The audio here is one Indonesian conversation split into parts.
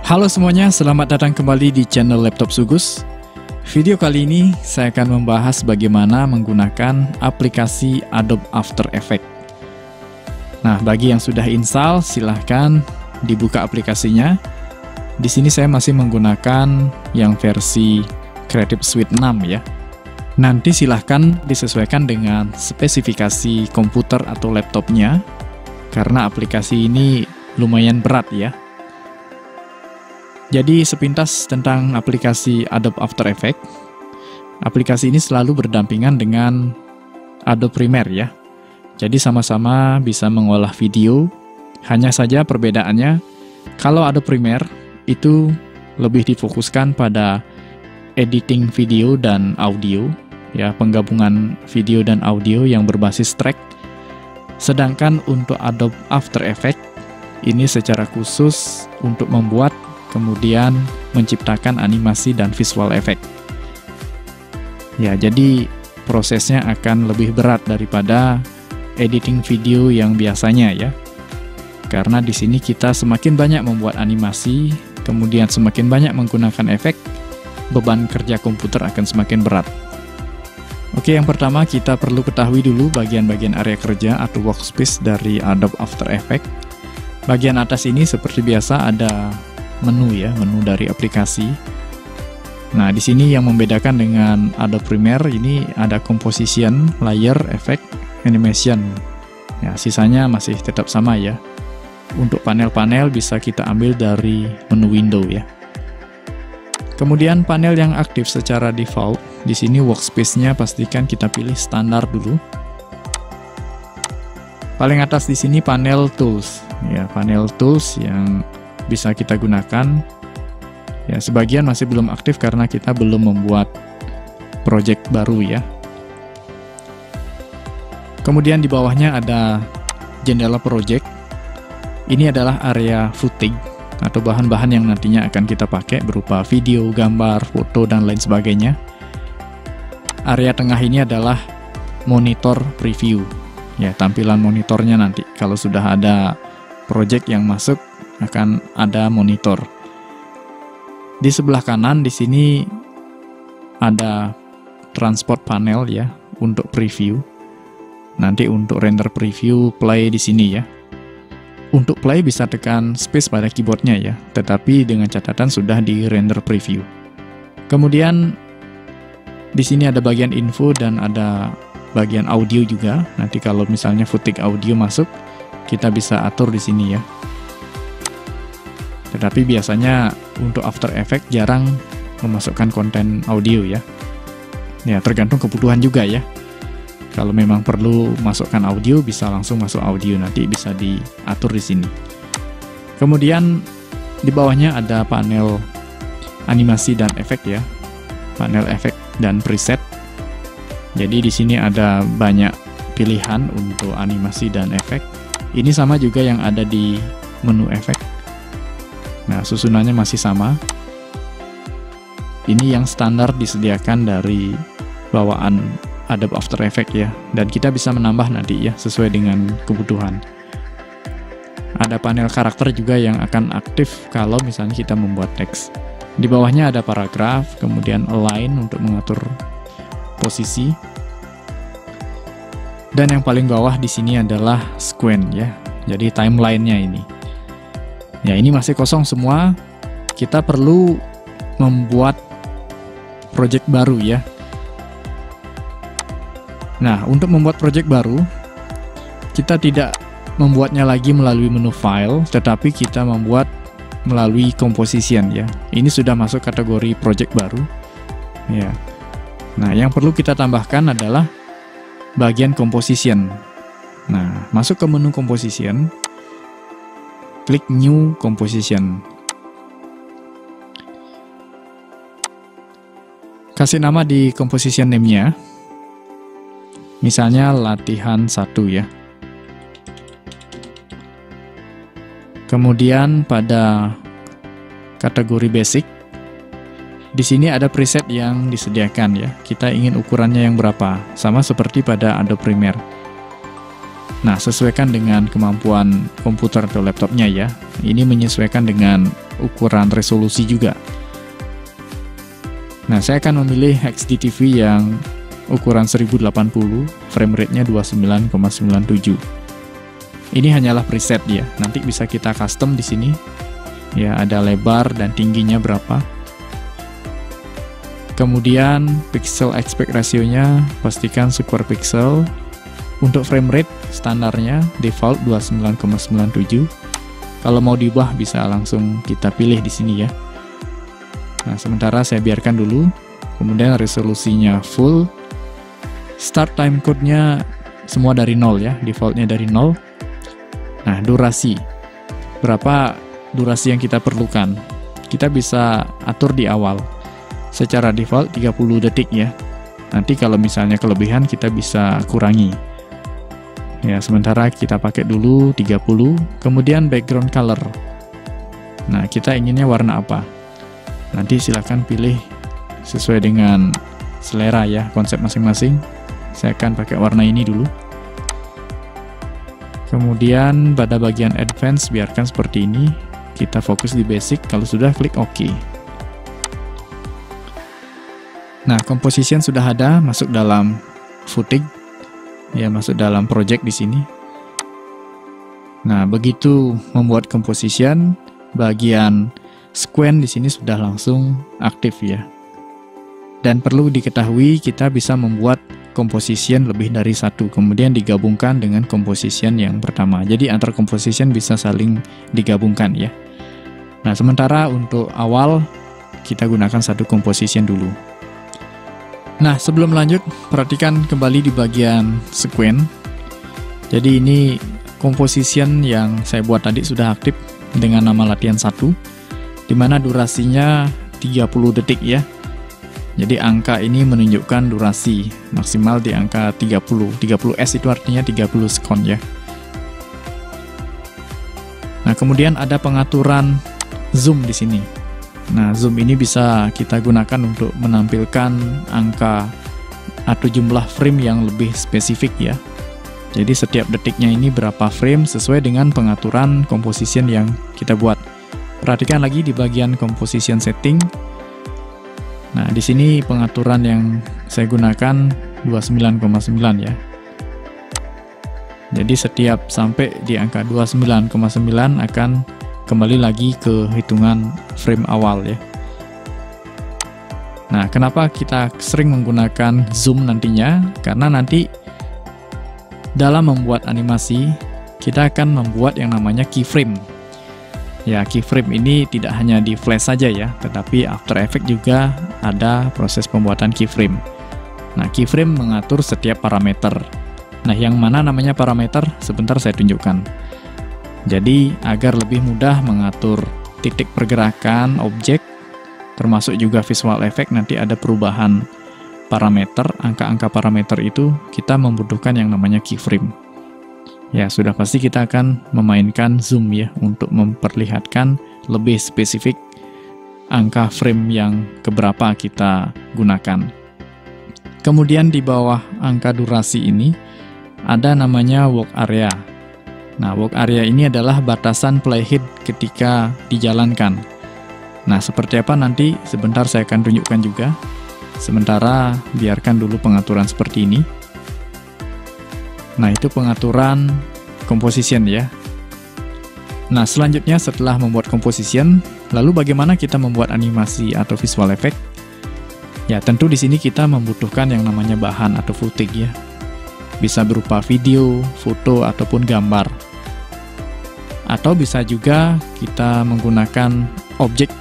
Halo semuanya, selamat datang kembali di channel Laptop Sugus. Video kali ini saya akan membahas bagaimana menggunakan aplikasi Adobe After Effects. Nah, bagi yang sudah install, silahkan dibuka aplikasinya. Di sini saya masih menggunakan yang versi Creative Suite 6 ya. Nanti silahkan disesuaikan dengan spesifikasi komputer atau laptopnya, karena aplikasi ini lumayan berat ya. Jadi sepintas tentang aplikasi Adobe After Effects. Aplikasi ini selalu berdampingan dengan Adobe Premiere ya. Jadi sama-sama bisa mengolah video. Hanya saja perbedaannya, kalau Adobe Premiere itu lebih difokuskan pada editing video dan audio, ya, penggabungan video dan audio yang berbasis track. Sedangkan untuk Adobe After Effects ini secara khusus untuk membuat kemudian menciptakan animasi dan visual effect. Ya, jadi prosesnya akan lebih berat daripada editing video yang biasanya ya. Karena di sini kita semakin banyak membuat animasi, kemudian semakin banyak menggunakan efek, beban kerja komputer akan semakin berat. Oke, yang pertama kita perlu ketahui dulu bagian-bagian area kerja atau workspace dari Adobe After Effects. Bagian atas ini seperti biasa ada menu ya, menu dari aplikasi. Nah, di sini yang membedakan dengan Adobe Premiere ini ada composition, layer, effect, animation. Ya, sisanya masih tetap sama ya. Untuk panel-panel bisa kita ambil dari menu window ya. Kemudian panel yang aktif secara default, di sini workspace-nya pastikan kita pilih standar dulu. Paling atas di sini panel tools. Ya, panel tools yang bisa kita gunakan. Ya, sebagian masih belum aktif karena kita belum membuat project baru ya. Kemudian di bawahnya ada jendela project. Ini adalah area footage atau bahan-bahan yang nantinya akan kita pakai berupa video, gambar, foto, dan lain sebagainya. Area tengah ini adalah monitor preview. Ya, tampilan monitornya nanti kalau sudah ada project yang masuk akan ada monitor. Di sebelah kanan di sini ada transport panel ya untuk preview. Nanti untuk render preview play di sini ya. Untuk play bisa tekan space pada keyboardnya ya, tetapi dengan catatan sudah di render preview. Kemudian di sini ada bagian info dan ada bagian audio juga. Nanti kalau misalnya footage audio masuk, kita bisa atur di sini ya. Tetapi biasanya untuk After Effects jarang memasukkan konten audio ya. Ya, tergantung kebutuhan juga ya. Kalau memang perlu masukkan audio, bisa langsung masuk audio, nanti bisa diatur di sini. Kemudian di bawahnya ada panel animasi dan efek ya. Panel efek dan preset. Jadi di sini ada banyak pilihan untuk animasi dan efek. Ini sama juga yang ada di menu efek. Nah, susunannya masih sama. Ini yang standar disediakan dari bawaan Adobe After Effects ya. Dan kita bisa menambah nanti ya, sesuai dengan kebutuhan. Ada panel karakter juga yang akan aktif kalau misalnya kita membuat teks. Di bawahnya ada paragraf, kemudian align untuk mengatur posisi. Dan yang paling bawah di sini adalah sequence ya. Jadi timeline-nya ini. Ya, ini masih kosong semua. Kita perlu membuat project baru ya. Nah, untuk membuat project baru, kita tidak membuatnya lagi melalui menu file, tetapi kita membuat melalui composition ya. Ini sudah masuk kategori project baru. Ya. Nah, yang perlu kita tambahkan adalah bagian composition. Nah, masuk ke menu composition. Klik New Composition. Kasih nama di composition name-nya. Misalnya latihan 1 ya. Kemudian pada kategori basic, di sini ada preset yang disediakan ya. Kita ingin ukurannya yang berapa? Sama seperti pada Adobe Premiere. Nah, sesuaikan dengan kemampuan komputer atau laptopnya ya. Ini menyesuaikan dengan ukuran resolusi juga. Nah, saya akan memilih HDTV yang ukuran 1080, frame rate-nya 29,97. Ini hanyalah preset ya. Nanti bisa kita custom di sini. Ya, ada lebar dan tingginya berapa. Kemudian pixel aspect ratio-nya pastikan square pixel. Untuk frame rate standarnya default 29,97. Kalau mau diubah bisa langsung kita pilih di sini ya. Nah, sementara saya biarkan dulu. Kemudian resolusinya full. Start time code-nya semua dari 0 ya, defaultnya dari 0. Nah, durasi. Berapa durasi yang kita perlukan? Kita bisa atur di awal. Secara default 30 detik ya. Nanti kalau misalnya kelebihan kita bisa kurangi. Ya, sementara kita pakai dulu 30. Kemudian background color. Nah, kita inginnya warna apa? Nanti silahkan pilih sesuai dengan selera ya, konsep masing-masing. Saya akan pakai warna ini dulu. Kemudian pada bagian advance biarkan seperti ini. Kita fokus di basic, kalau sudah klik OK. Nah, composition sudah ada, masuk dalam footage. Ya, masuk dalam project di sini. Nah, begitu membuat composition, bagian sequence di sini sudah langsung aktif ya. Dan perlu diketahui kita bisa membuat composition lebih dari satu, kemudian digabungkan dengan composition yang pertama. Jadi antar composition bisa saling digabungkan ya. Nah, sementara untuk awal kita gunakan satu composition dulu. Nah, sebelum lanjut, perhatikan kembali di bagian sequence. Jadi ini composition yang saya buat tadi sudah aktif dengan nama latihan 1. Dimana durasinya 30 detik ya. Jadi angka ini menunjukkan durasi maksimal di angka 30. 30S itu artinya 30 sekon ya. Nah, kemudian ada pengaturan zoom di sini. Nah, zoom ini bisa kita gunakan untuk menampilkan angka atau jumlah frame yang lebih spesifik ya. Jadi setiap detiknya ini berapa frame sesuai dengan pengaturan composition yang kita buat. Perhatikan lagi di bagian composition setting. Nah, di sini pengaturan yang saya gunakan 29,9 ya. Jadi setiap sampai di angka 29,9 akan kembali lagi ke hitungan frame awal ya. Nah, kenapa kita sering menggunakan zoom nantinya? Karena nanti dalam membuat animasi kita akan membuat yang namanya keyframe. Ya, keyframe ini tidak hanya di Flash saja ya, tetapi After Effects juga ada proses pembuatan keyframe. Nah, keyframe mengatur setiap parameter. Nah, yang mana namanya parameter? Sebentar saya tunjukkan. Jadi, agar lebih mudah mengatur titik pergerakan objek, termasuk juga visual effect, nanti ada perubahan parameter, angka-angka parameter itu kita membutuhkan yang namanya keyframe. Ya, sudah pasti kita akan memainkan zoom ya untuk memperlihatkan lebih spesifik angka frame yang keberapa kita gunakan. Kemudian di bawah angka durasi ini ada namanya work area. Nah, work area ini adalah batasan playhead ketika dijalankan. Nah, seperti apa nanti sebentar saya akan tunjukkan juga. Sementara biarkan dulu pengaturan seperti ini. Nah, itu pengaturan composition ya. Nah, selanjutnya setelah membuat composition, lalu bagaimana kita membuat animasi atau visual effect? Ya, tentu di sini kita membutuhkan yang namanya bahan atau footage ya. Bisa berupa video, foto, ataupun gambar. Atau bisa juga kita menggunakan objek.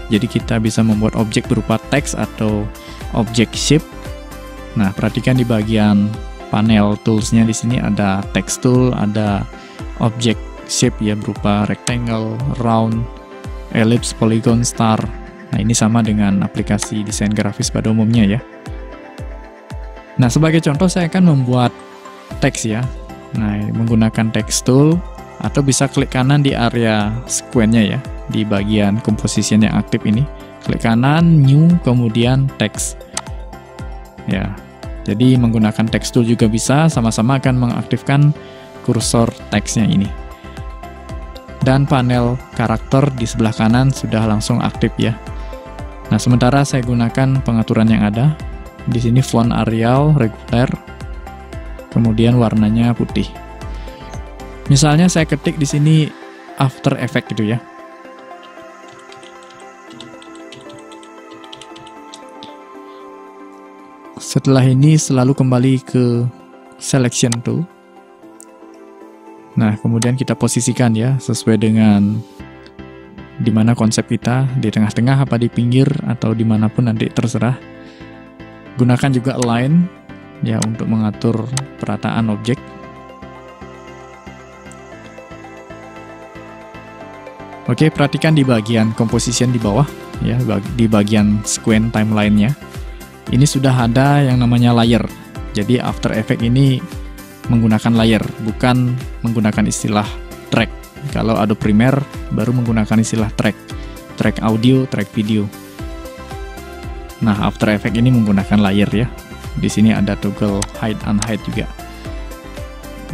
Jadi kita bisa membuat objek berupa teks atau objek shape. Nah, perhatikan di bagian panel toolsnya di sini ada text tool, ada object shape ya berupa rectangle, round, ellipse, polygon, star. Nah, ini sama dengan aplikasi desain grafis pada umumnya ya. Nah, sebagai contoh saya akan membuat teks ya. Nah, menggunakan text tool atau bisa klik kanan di area sequence-nya ya, di bagian composition yang aktif ini. Klik kanan, new, kemudian text. Ya. Jadi menggunakan text tool juga bisa, sama-sama akan mengaktifkan kursor teksnya ini. dan panel karakter di sebelah kanan sudah langsung aktif ya. Nah, sementara saya gunakan pengaturan yang ada. Di sini font Arial reguler, kemudian warnanya putih. Misalnya saya ketik di sini After Effects gitu ya. Setelah ini selalu kembali ke Selection Tool. Nah, kemudian kita posisikan ya sesuai dengan dimana konsep kita, di tengah-tengah apa di pinggir atau dimanapun nanti terserah. Gunakan juga Align ya untuk mengatur perataan objek. Oke, perhatikan di bagian composition di bawah ya, di bagian sequence timeline-nya. Ini sudah ada yang namanya layer. Jadi After Effects ini menggunakan layer, bukan menggunakan istilah track. Kalau Adobe Premiere baru menggunakan istilah track audio, track video. Nah, After Effects ini menggunakan layer ya. Di sini ada toggle hide unhide juga.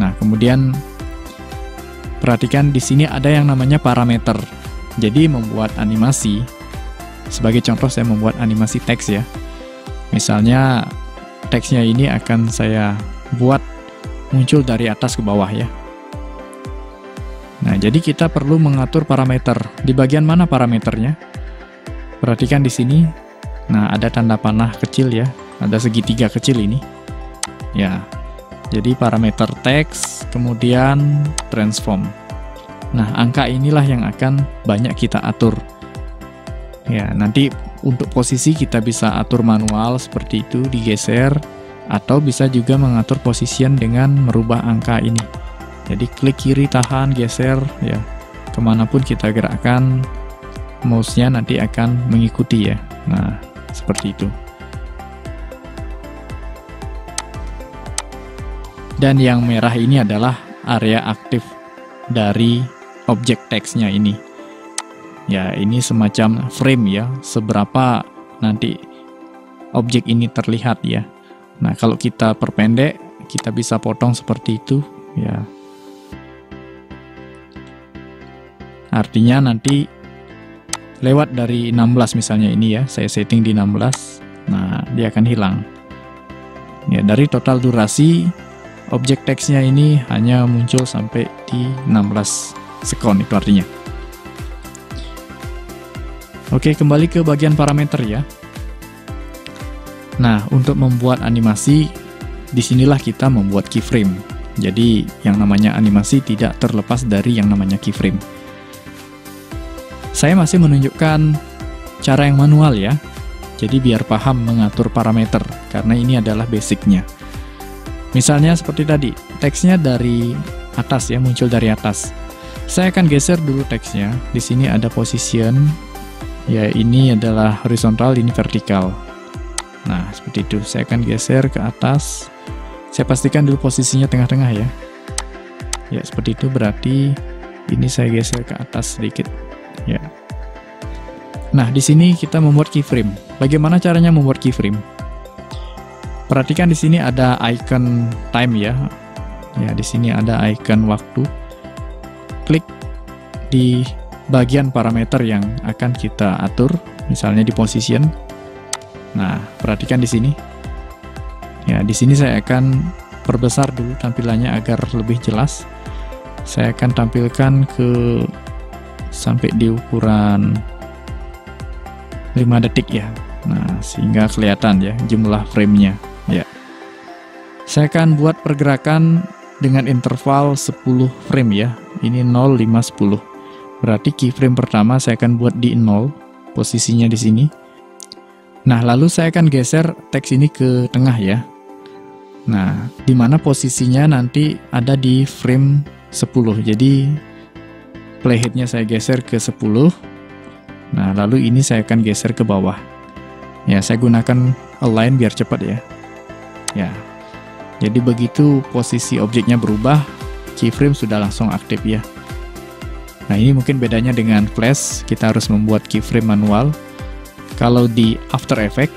Nah, kemudian perhatikan di sini ada yang namanya parameter. Jadi membuat animasi, sebagai contoh saya membuat animasi teks ya. Misalnya teksnya ini akan saya buat muncul dari atas ke bawah ya. Nah, jadi kita perlu mengatur parameter. Di bagian mana parameternya? Perhatikan di sini. Nah, ada tanda panah kecil ya. Ada segitiga kecil ini. Ya. Jadi parameter teks, kemudian transform. Nah, angka inilah yang akan banyak kita atur. Ya, nanti untuk posisi kita bisa atur manual seperti itu, digeser. Atau bisa juga mengatur position dengan merubah angka ini. Jadi klik kiri, tahan, geser ya. Kemanapun kita gerakkan mouse-nya nanti akan mengikuti ya. Nah, seperti itu. Dan yang merah ini adalah area aktif dari objek teksnya ini. Ya, ini semacam frame ya, seberapa nanti objek ini terlihat ya. Nah, kalau kita perpendek, kita bisa potong seperti itu ya. Artinya nanti lewat dari 16 misalnya ini ya, saya setting di 16. Nah, dia akan hilang. Ya, dari total durasi objek teksnya ini hanya muncul sampai di 16 sekon itu artinya. Oke, kembali ke bagian parameter ya. Nah, untuk membuat animasi, disinilah kita membuat keyframe. Jadi, yang namanya animasi tidak terlepas dari yang namanya keyframe. Saya masih menunjukkan cara yang manual ya. Jadi, biar paham mengatur parameter, karena ini adalah basicnya. Misalnya seperti tadi, teksnya dari atas ya, muncul dari atas. Saya akan geser dulu teksnya. Di sini ada position. Ya, ini adalah horizontal, ini vertikal. Nah, seperti itu. Saya akan geser ke atas. Saya pastikan dulu posisinya tengah-tengah ya. Ya, seperti itu. Berarti ini saya geser ke atas sedikit. Ya. Nah, di sini kita membuat keyframe. Bagaimana caranya membuat keyframe? Perhatikan di sini ada icon time ya. Ya, di sini ada icon waktu. Klik di bagian parameter yang akan kita atur, misalnya di position. Nah, perhatikan di sini. Ya, di sini saya akan perbesar dulu tampilannya agar lebih jelas. Saya akan tampilkan ke sampai di ukuran 5 detik ya. Nah, sehingga kelihatan ya jumlah frame-nya. Ya. Saya akan buat pergerakan dengan interval 10 frame ya. Ini 0, 5, 10. Berarti keyframe pertama saya akan buat di 0, posisinya di sini. Nah, lalu saya akan geser teks ini ke tengah ya. Nah, di mana posisinya nanti ada di frame 10. Jadi, playhead-nya saya geser ke 10. Nah, lalu ini saya akan geser ke bawah. Ya, saya gunakan align biar cepat ya. Ya. Jadi begitu posisi objeknya berubah, keyframe sudah langsung aktif ya. Nah, ini mungkin bedanya dengan Flash, kita harus membuat keyframe manual. Kalau di After Effects,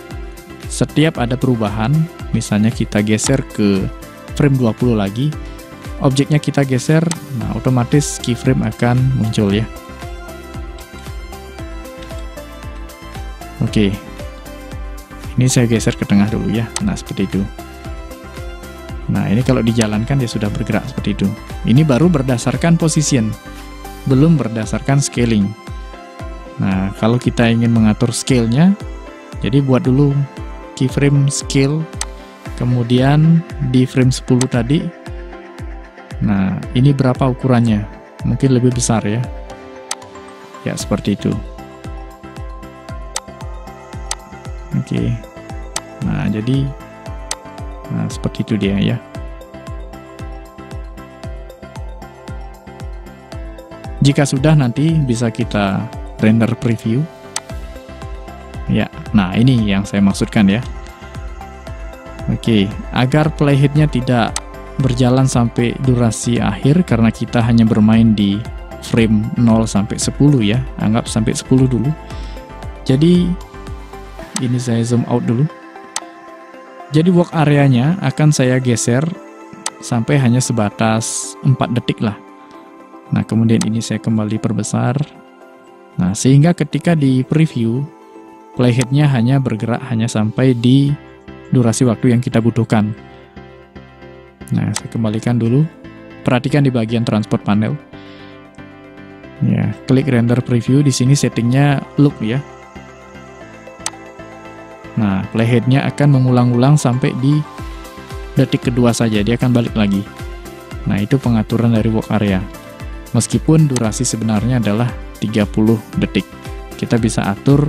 setiap ada perubahan, misalnya kita geser ke frame 20 lagi, objeknya kita geser, nah otomatis keyframe akan muncul ya. Oke, ini saya geser ke tengah dulu ya. Nah, seperti itu. Nah, ini kalau dijalankan dia sudah bergerak seperti itu. Ini baru berdasarkan position, belum berdasarkan scaling. Nah, kalau kita ingin mengatur scale-nya, jadi buat dulu keyframe scale, kemudian di frame 10 tadi. Nah, ini berapa ukurannya? Mungkin lebih besar ya. Ya, seperti itu. Oke. Nah, jadi seperti itu dia ya. Jika sudah, nanti bisa kita render preview. Ya, nah ini yang saya maksudkan ya. Oke, agar playhead-nya tidak berjalan sampai durasi akhir, karena kita hanya bermain di frame 0 sampai 10 ya. Anggap sampai 10 dulu. Jadi, ini saya zoom out dulu. Jadi work area-nya akan saya geser sampai hanya sebatas 4 detik lah. Nah, kemudian ini saya kembali perbesar. Nah, sehingga ketika di preview, playhead-nya hanya bergerak hanya sampai di durasi waktu yang kita butuhkan. Nah, saya kembalikan dulu. Perhatikan di bagian transport panel. Ya, klik render preview. Di sini settingnya loop ya. Nah, playhead-nya akan mengulang-ulang sampai di detik kedua saja, dia akan balik lagi. Nah, itu pengaturan dari work area. Meskipun durasi sebenarnya adalah 30 detik. Kita bisa atur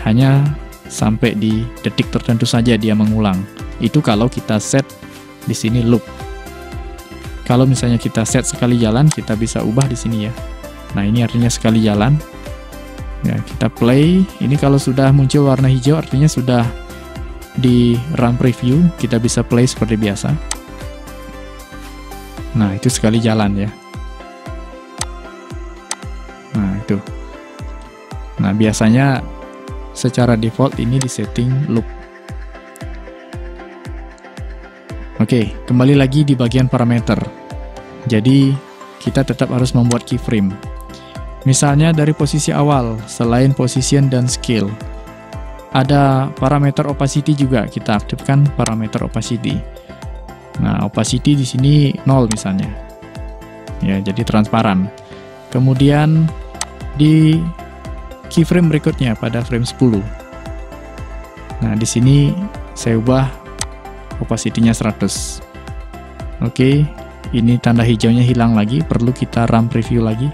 hanya sampai di detik tertentu saja dia mengulang. Itu kalau kita set di sini loop. Kalau misalnya kita set sekali jalan, kita bisa ubah di sini ya. Nah, ini artinya sekali jalan. Ya, kita play. Ini kalau sudah muncul warna hijau artinya sudah di run preview. Kita bisa play seperti biasa. Nah, itu sekali jalan ya. Nah, itu. Nah, biasanya secara default ini di setting loop. Oke, kembali lagi di bagian parameter. Jadi, kita tetap harus membuat keyframe. Misalnya dari posisi awal, selain position dan scale, ada parameter opacity juga. Kita aktifkan parameter opacity. Nah, opacity di sini 0 misalnya. Ya, jadi transparan. Kemudian di keyframe berikutnya pada frame 10. Nah, di sini saya ubah opacity-nya 100. Oke, ini tanda hijaunya hilang lagi, perlu kita run preview lagi.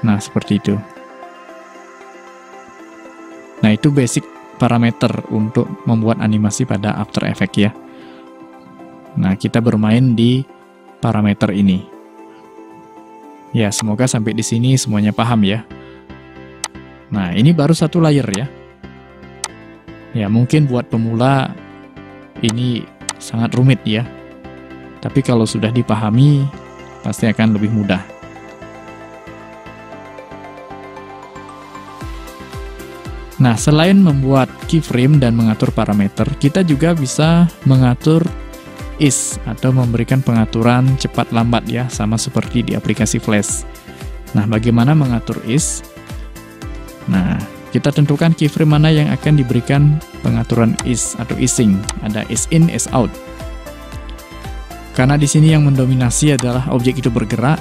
Nah, seperti itu. Nah, itu basic parameter untuk membuat animasi pada After Effects ya. Nah, kita bermain di parameter ini. Ya, semoga sampai di sini semuanya paham ya. Nah, ini baru satu layer ya. Ya, mungkin buat pemula ini sangat rumit ya. Tapi kalau sudah dipahami, pasti akan lebih mudah. Nah, selain membuat keyframe dan mengatur parameter, kita juga bisa mengatur ease atau memberikan pengaturan cepat lambat ya, sama seperti di aplikasi Flash. Nah, bagaimana mengatur ease? Nah, kita tentukan keyframe mana yang akan diberikan pengaturan ease atau easing. Ada ease in, ease out. Karena di sini yang mendominasi adalah objek itu bergerak,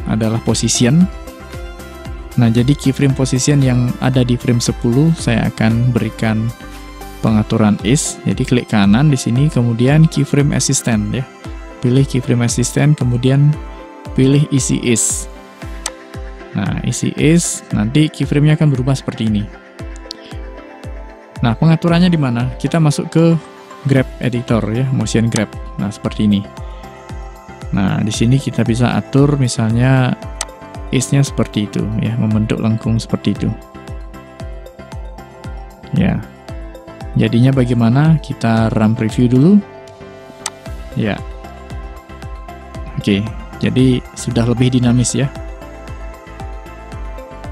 adalah position. Nah, jadi keyframe position yang ada di frame 10 saya akan berikan pengaturan ease. Jadi klik kanan di sini, kemudian keyframe assistant ya. Pilih keyframe assistant, kemudian pilih easy ease. Nah, easy ease, nanti keyframe-nya akan berubah seperti ini. Nah, pengaturannya di mana? Kita masuk ke grab editor ya, motion grab. Nah, seperti ini. Nah, di sini kita bisa atur misalnya ease-nya seperti itu ya, membentuk lengkung seperti itu. Ya. Jadinya bagaimana? Kita run preview dulu. Ya. Oke, jadi sudah lebih dinamis ya.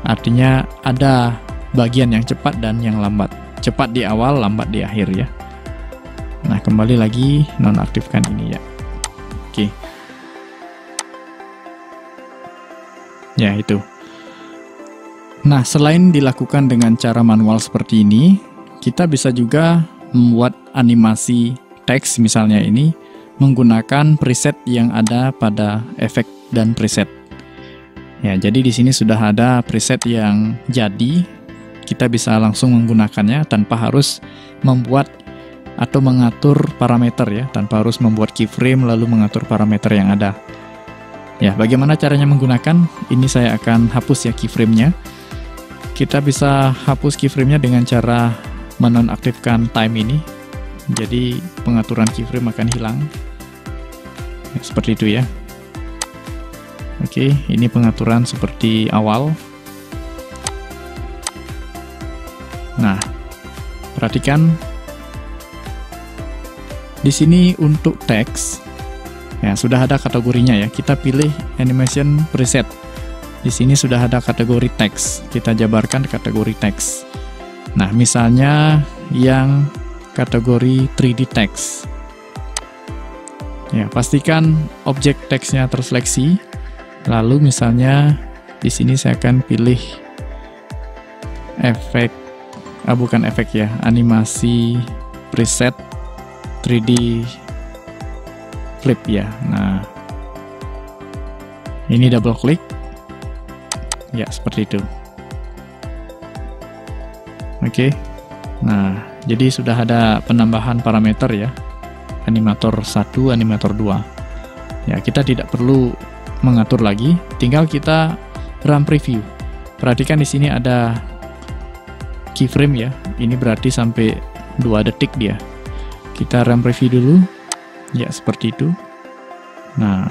Artinya ada bagian yang cepat dan yang lambat. Cepat di awal, lambat di akhir ya. Nah, kembali lagi nonaktifkan ini ya. Oke. Ya, itu. Nah, selain dilakukan dengan cara manual seperti ini, kita bisa juga membuat animasi teks misalnya ini menggunakan preset yang ada pada efek dan preset. Ya, jadi di sini sudah ada preset yang jadi, kita bisa langsung menggunakannya tanpa harus membuat atau mengatur parameter ya, tanpa harus membuat keyframe lalu mengatur parameter yang ada. Ya, bagaimana caranya menggunakan? Ini saya akan hapus ya keyframe-nya. Kita bisa hapus keyframe-nya dengan cara menonaktifkan time ini. Jadi pengaturan keyframe akan hilang. Ya, seperti itu ya. Oke, ini pengaturan seperti awal. Nah, perhatikan di sini untuk teks. Ya, sudah ada kategorinya ya. Kita pilih animation preset. Di sini sudah ada kategori teks. Kita jabarkan kategori teks. Nah, misalnya yang kategori 3D text. Ya, pastikan objek teksnya terseleksi. Lalu misalnya di sini saya akan pilih efek, bukan efek ya, animasi preset 3D flip ya. Nah, ini double klik. Ya, seperti itu. Oke. Nah, jadi sudah ada penambahan parameter ya. Animator 1, animator 2. Ya, kita tidak perlu mengatur lagi, tinggal kita run preview. Perhatikan di sini ada keyframe ya. Ini berarti sampai 2 detik dia. Kita run preview dulu. Ya, seperti itu. Nah,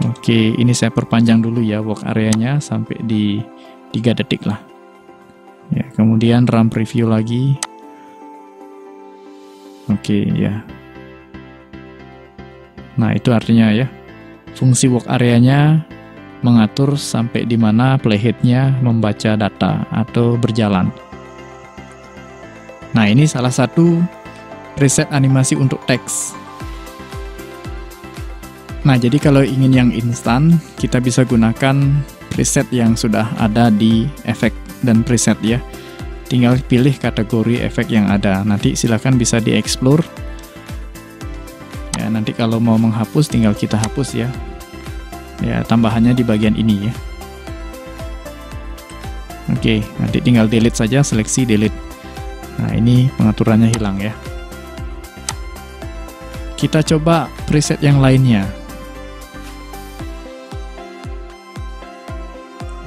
oke, ini saya perpanjang dulu ya work area-nya sampai di 3 detik lah. Ya, kemudian run preview lagi. Oke, ya. Nah, itu artinya ya, fungsi work area-nya mengatur sampai di mana playhead-nya membaca data atau berjalan. Nah, ini salah satu preset animasi untuk teks. Nah, jadi kalau ingin yang instan, kita bisa gunakan preset yang sudah ada di efek dan preset ya. Tinggal pilih kategori efek yang ada. Nanti silakan bisa di-explore. Ya, nanti kalau mau menghapus tinggal kita hapus ya. Ya, tambahannya di bagian ini ya. Oke, nanti tinggal delete saja, seleksi delete. Nah, ini pengaturannya hilang ya. Kita coba preset yang lainnya.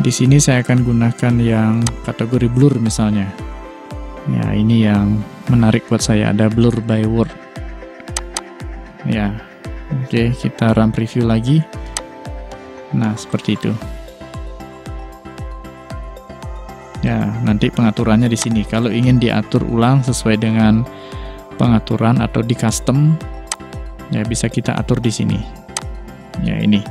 Di sini saya akan gunakan yang kategori blur misalnya. Ya, ini yang menarik buat saya, ada blur by word. Ya, oke, kita run preview lagi. Nah, seperti itu. Ya, nanti pengaturannya di sini. Kalau ingin diatur ulang sesuai dengan pengaturan atau di custom, ya bisa kita atur di sini. Ya, ini.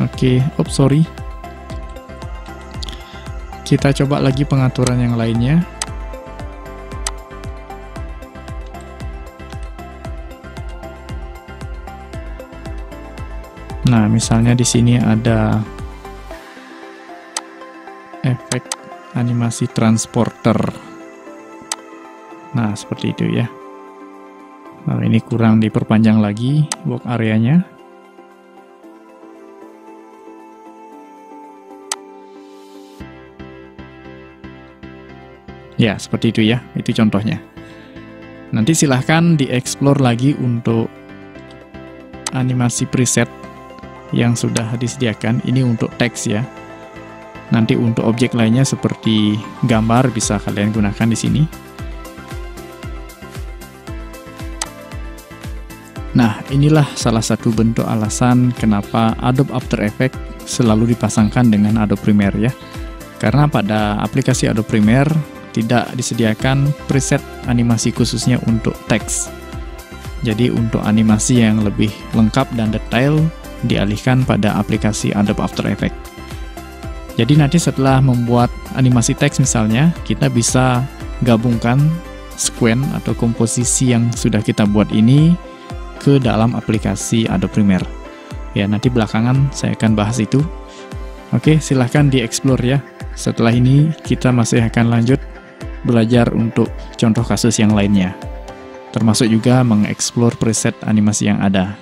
Oke, sorry. Kita coba lagi pengaturan yang lainnya. Nah, misalnya di sini ada efek animasi transporter. Nah, seperti itu ya. Nah, ini kurang diperpanjang lagi work area-nya. Ya, seperti itu ya. Itu contohnya. Nanti silahkan dieksplor lagi untuk animasi preset yang sudah disediakan. Ini untuk teks ya. Nanti untuk objek lainnya seperti gambar bisa kalian gunakan di sini. Nah, inilah salah satu bentuk alasan kenapa Adobe After Effects selalu dipasangkan dengan Adobe Premiere ya. Karena pada aplikasi Adobe Premiere tidak disediakan preset animasi khususnya untuk teks. Jadi untuk animasi yang lebih lengkap dan detail dialihkan pada aplikasi Adobe After Effects. Jadi nanti setelah membuat animasi teks misalnya, kita bisa gabungkan sequence atau komposisi yang sudah kita buat ini ke dalam aplikasi Adobe Premiere. Ya, nanti belakangan saya akan bahas itu. Oke, silahkan dieksplor ya. Setelah ini kita masih akan lanjut belajar untuk contoh kasus yang lainnya, termasuk juga mengeksplor preset animasi yang ada.